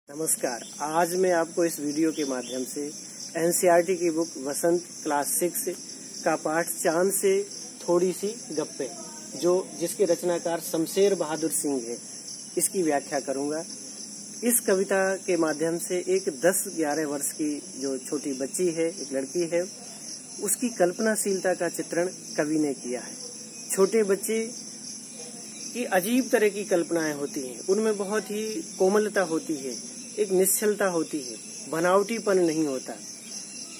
नमस्कार। आज मैं आपको इस वीडियो के माध्यम से एनसीईआरटी की बुक वसंत क्लास 6 का पाठ चांद से थोड़ी सी गप्पे जिसके रचनाकार शमशेर बहादुर सिंह है, इसकी व्याख्या करूंगा। इस कविता के माध्यम से एक 10-11 वर्ष की जो छोटी बच्ची है, एक लड़की है, उसकी कल्पनाशीलता का चित्रण कवि ने किया है। छोटे बच्चे की अजीब तरह की कल्पनाएं होती हैं, उनमें बहुत ही कोमलता होती है, एक निश्चलता होती है, बनावटीपन नहीं होता।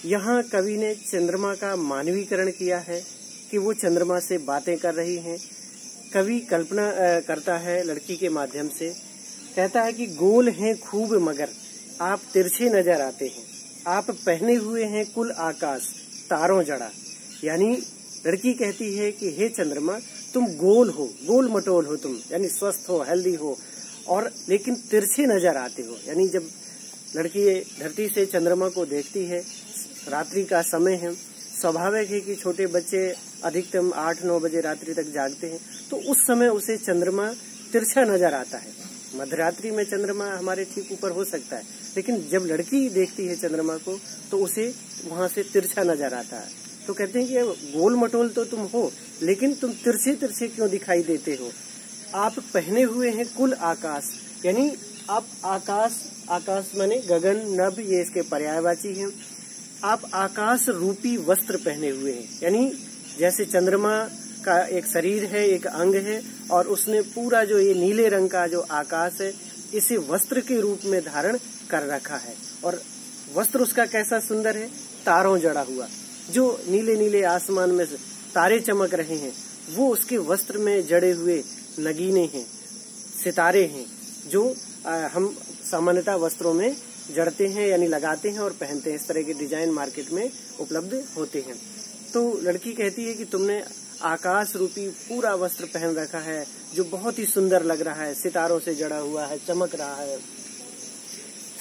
यहाँ कवि ने चंद्रमा का मानवीकरण किया है कि वो चंद्रमा से बातें कर रही हैं। कवि कल्पना करता है लड़की के माध्यम से, कहता है कि गोल हैं खूब मगर आप तिरछे नजर आते हैं, आप पहने हुए हैं कुल आकाश तारों जड़ा। यानी लड़की कहती है कि हे चंद्रमा, तुम गोल हो, गोल मटोल हो तुम, यानी स्वस्थ हो, हेल्दी हो, और लेकिन तिरछे नजर आते हो। यानी जब लड़की धरती से चंद्रमा को देखती है, रात्रि का समय है, स्वाभाविक है कि छोटे बच्चे अधिकतम 8-9 बजे रात्रि तक जागते हैं, तो उस समय उसे चंद्रमा तिरछा नजर आता है। मध्यरात्रि में चंद्रमा हमारे ठीक ऊपर हो सकता है, लेकिन जब लड़की देखती है चंद्रमा को तो उसे वहां से तिरछा नजर आता है। तो कहते हैं कि गोल मटोल तो तुम हो, लेकिन तुम तिरछे तिरछे क्यों दिखाई देते हो। आप पहने हुए हैं कुल आकाश, यानी आप आकाश माने गगन, नभ, ये इसके पर्यायवाची हैं। आप आकाश रूपी वस्त्र पहने हुए हैं, यानी जैसे चंद्रमा का एक शरीर है, एक अंग है, और उसने पूरा जो ये नीले रंग का जो आकाश है, इसे वस्त्र के रूप में धारण कर रखा है। और वस्त्र उसका कैसा सुंदर है, तारों जड़ा हुआ। जो नीले नीले आसमान में तारे चमक रहे हैं, वो उसके वस्त्र में जड़े हुए नगीने हैं, सितारे हैं, जो हम सामान्यतः वस्त्रों में जड़ते हैं, यानी लगाते हैं और पहनते हैं। इस तरह के डिजाइन मार्केट में उपलब्ध होते हैं। तो लड़की कहती है कि तुमने आकाश रूपी पूरा वस्त्र पहन रखा है, जो बहुत ही सुंदर लग रहा है, सितारों से जड़ा हुआ है, चमक रहा है।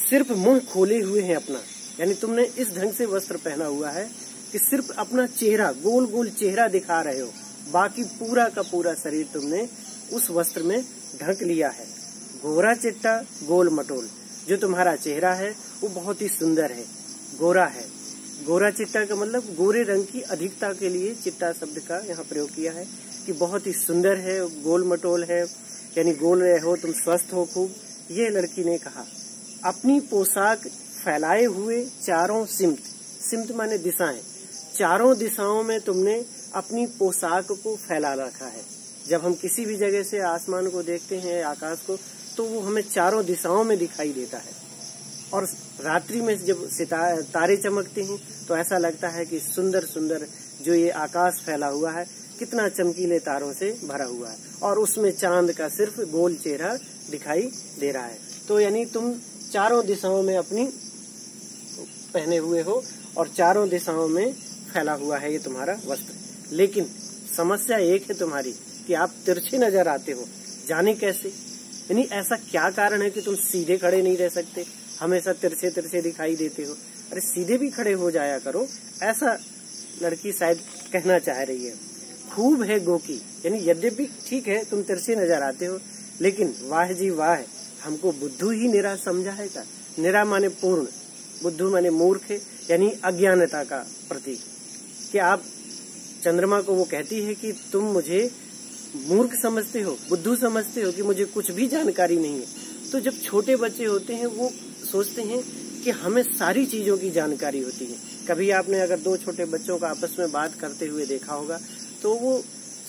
सिर्फ मुंह खोले हुए हैं अपना, यानी तुमने इस ढंग से वस्त्र पहना हुआ है कि सिर्फ अपना चेहरा, गोल गोल चेहरा दिखा रहे हो, बाकी पूरा का पूरा शरीर तुमने उस वस्त्र में ढक लिया है। गोरा चिट्टा गोल मटोल, जो तुम्हारा चेहरा है वो बहुत ही सुंदर है, गोरा है। गोरा चिट्टा का मतलब गोरे रंग की अधिकता के लिए चिट्टा शब्द का यहाँ प्रयोग किया है कि बहुत ही सुंदर है, गोल मटोल है, यानी गोल रहे हो तुम, स्वस्थ हो खूब। ये लड़की ने कहा। अपनी पोशाक फैलाए हुए चारों सिमत माने दिशाएं, चारों दिशाओं में तुमने अपनी पोशाक को फैला रखा है। जब हम किसी भी जगह से आसमान को देखते हैं, आकाश को, तो वो हमें चारों दिशाओं में दिखाई देता है। और रात्रि में जब तारे चमकते हैं तो ऐसा लगता है कि सुंदर सुंदर जो ये आकाश फैला हुआ है, कितना चमकीले तारों से भरा हुआ है, और उसमें चांद का सिर्फ गोल चेहरा दिखाई दे रहा है। तो यानी तुम चारों दिशाओं में अपनी पहने हुए हो और चारों दिशाओं में फैला हुआ है ये तुम्हारा वस्त्र। लेकिन समस्या एक है तुम्हारी कि आप तिरछे नजर आते हो, जाने कैसे। यानी ऐसा क्या कारण है कि तुम सीधे खड़े नहीं रह सकते, हमेशा तिरछे तिरछे दिखाई देते हो। अरे सीधे भी खड़े हो जाया करो, ऐसा लड़की शायद कहना चाह रही है। खूब है गोकी, यानी यद्यपि ठीक है तुम तिरछे नजर आते हो, लेकिन वाह जी वाह, हमको बुद्धू ही निरा समझा है का। निरा माने पूर्ण, बुद्धू माने मूर्ख है, यानी अज्ञानता का प्रतीक। कि आप चंद्रमा को वो कहती है कि तुम मुझे मूर्ख समझते हो, बुद्धू समझते हो, कि मुझे कुछ भी जानकारी नहीं है। तो जब छोटे बच्चे होते हैं वो सोचते हैं कि हमें सारी चीजों की जानकारी होती है। कभी आपने अगर 2 छोटे बच्चों का आपस में बात करते हुए देखा होगा, तो वो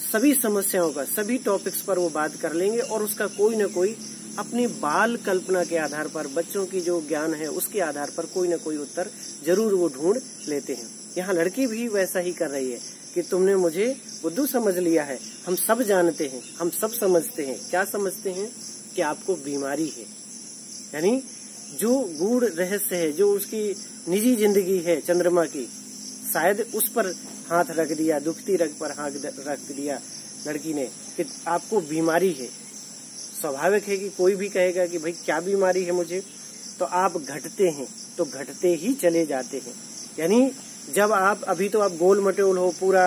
सभी समस्याओं का, सभी टॉपिक्स पर वो बात कर लेंगे, और उसका कोई न कोई अपनी बाल कल्पना के आधार पर, बच्चों की जो ज्ञान है उसके आधार पर कोई न कोई उत्तर जरूर वो ढूंढ लेते हैं। यहाँ लड़की भी वैसा ही कर रही है कि तुमने मुझे बुद्धू समझ लिया है, हम सब जानते हैं, हम सब समझते हैं। क्या समझते हैं? कि आपको बीमारी है। यानी जो गूढ़ रहस्य है, जो उसकी निजी जिंदगी है चंद्रमा की, शायद उस पर हाथ रख दिया, दुखती रग पर हाथ रख दिया लड़की ने कि आपको बीमारी है। स्वाभाविक है कि कोई भी कहेगा कि भाई क्या बीमारी है मुझे, तो आप घटते हैं, तो घटते ही चले जाते हैं। यानी जब आप अभी तो आप गोल मटोल हो, पूरा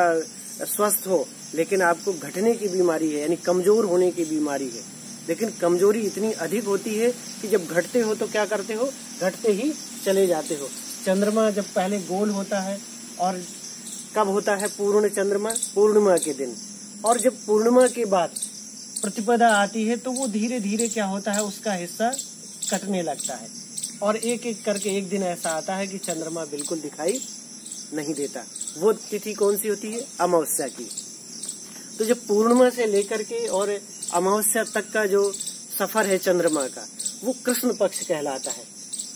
स्वस्थ हो, लेकिन आपको घटने की बीमारी है, यानी कमजोर होने की बीमारी है। लेकिन कमजोरी इतनी अधिक होती है कि जब घटते हो तो क्या करते हो, घटते ही चले जाते हो। चंद्रमा जब पहले गोल होता है और कब होता है पूर्ण चंद्रमा, पूर्णिमा के दिन, और जब पूर्णिमा के बाद प्रतिपदा आती है तो वो धीरे धीरे क्या होता है, उसका हिस्सा कटने लगता है और एक एक करके एक दिन ऐसा आता है कि चंद्रमा बिल्कुल दिखाई नहीं देता। वो तिथि कौन सी होती है, अमावस्या की। तो जब पूर्णिमा से लेकर के और अमावस्या तक का जो सफर है चंद्रमा का, वो कृष्ण पक्ष कहलाता है,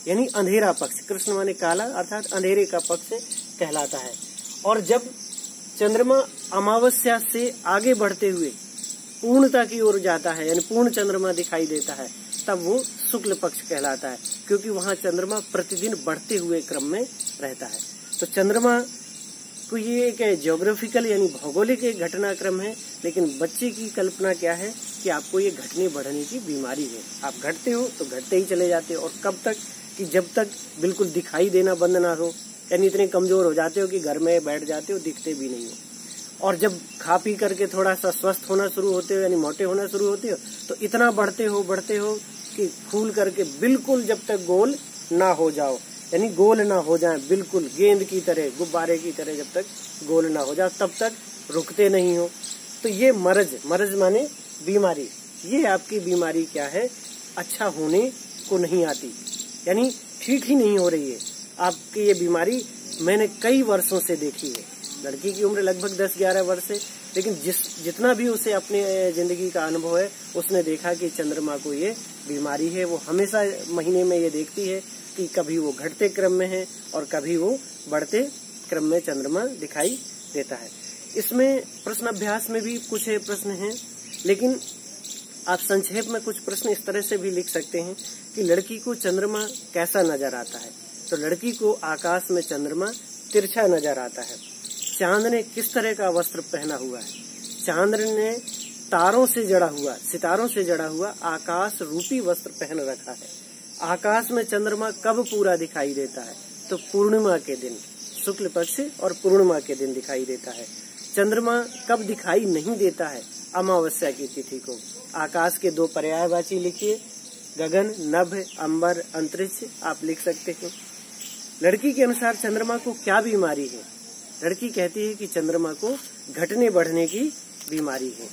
यानी अंधेरा पक्ष। कृष्ण माने काला, अर्थात अंधेरे का पक्ष कहलाता है। और जब चंद्रमा अमावस्या से आगे बढ़ते हुए पूर्णता की ओर जाता है, यानी पूर्ण चंद्रमा दिखाई देता है, तब वो शुक्ल पक्ष कहलाता है, क्योंकि वहां चंद्रमा प्रतिदिन बढ़ते हुए क्रम में रहता है। तो चंद्रमा को ये एक ज्योग्राफिकल यानी भौगोलिक एक घटनाक्रम है, लेकिन बच्चे की कल्पना क्या है कि आपको ये घटने बढ़ने की बीमारी है। आप घटते हो तो घटते ही चले जाते हो, और कब तक, कि जब तक बिल्कुल दिखाई देना बंद ना हो, यानी इतने कमजोर हो जाते हो कि घर में बैठ जाते हो, दिखते भी नहीं हो। और जब खा पी करके थोड़ा सा स्वस्थ होना शुरू होते हो, यानी मोटे होना शुरू होते हो, तो इतना बढ़ते हो कि फूल करके बिल्कुल जब तक गोल ना हो जाओ, यानी गोल ना हो जाए बिल्कुल गेंद की तरह, गुब्बारे की तरह, जब तक गोल ना हो जाओ तब तक रुकते नहीं हो। तो ये मरज माने बीमारी, ये आपकी बीमारी क्या है, अच्छा होने को नहीं आती, यानी ठीक ही नहीं हो रही है आपकी ये बीमारी। मैंने कई वर्षों से देखी है। लड़की की उम्र लगभग 10-11 वर्ष है, लेकिन जितना भी उसे अपने जिंदगी का अनुभव है, उसने देखा कि चंद्रमा को ये बीमारी है। वो हमेशा महीने में ये देखती है कि कभी वो घटते क्रम में है और कभी वो बढ़ते क्रम में चंद्रमा दिखाई देता है। इसमें प्रश्न अभ्यास में भी कुछ प्रश्न हैं, लेकिन आप संक्षेप में कुछ प्रश्न इस तरह से भी लिख सकते हैं कि लड़की को चंद्रमा कैसा नजर आता है। तो लड़की को आकाश में चंद्रमा तिरछा नजर आता है। चांद ने किस तरह का वस्त्र पहना हुआ है। चांद ने तारों से जड़ा हुआ, सितारों से जड़ा हुआ आकाश रूपी वस्त्र पहन रखा है। आकाश में चंद्रमा कब पूरा दिखाई देता है, तो पूर्णिमा के दिन, शुक्ल पक्ष और पूर्णिमा के दिन दिखाई देता है। चंद्रमा कब दिखाई नहीं देता है, अमावस्या की तिथि को। आकाश के दो पर्यायवाची लिखिए, गगन, नभ, अंबर, अंतरिक्ष, आप लिख सकते हैं। लड़की के अनुसार चंद्रमा को क्या बीमारी है। लड़की कहती है कि चंद्रमा को घटने बढ़ने की बीमारी है।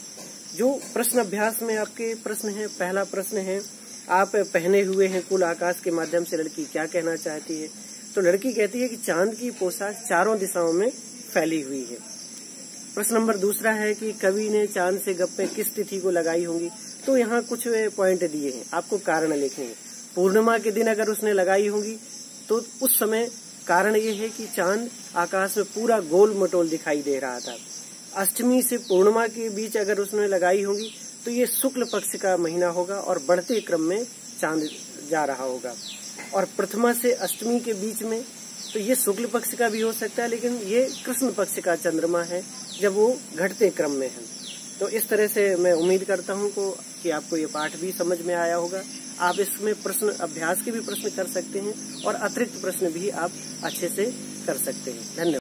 जो प्रश्न अभ्यास में आपके प्रश्न है, पहला प्रश्न है, आप पहने हुए हैं कुल आकाश के माध्यम से लड़की क्या कहना चाहती है। तो लड़की कहती है कि चांद की पोशाक चारों दिशाओं में फैली हुई है। प्रश्न नंबर दूसरा है कि कवि ने चांद से गप्पे किस तिथि को लगाई होंगी। तो यहाँ कुछ पॉइंट दिए हैं, आपको कारण लिखेंगे। पूर्णिमा के दिन अगर उसने लगाई होंगी तो उस समय कारण ये है कि चांद आकाश में पूरा गोल मटोल दिखाई दे रहा था। अष्टमी से पूर्णिमा के बीच अगर उसने लगाई होगी तो ये शुक्ल पक्ष का महीना होगा और बढ़ते क्रम में चांद जा रहा होगा। और प्रथमा से अष्टमी के बीच में तो ये शुक्ल पक्ष का भी हो सकता है, लेकिन ये कृष्ण पक्ष का चंद्रमा है जब वो घटते क्रम में है। तो इस तरह से मैं उम्मीद करता हूँ कि आपको ये पाठ भी समझ में आया होगा। आप इसमें प्रश्न अभ्यास के भी प्रश्न कर सकते हैं और अतिरिक्त प्रश्न भी आप अच्छे से कर सकते हैं। धन्यवाद।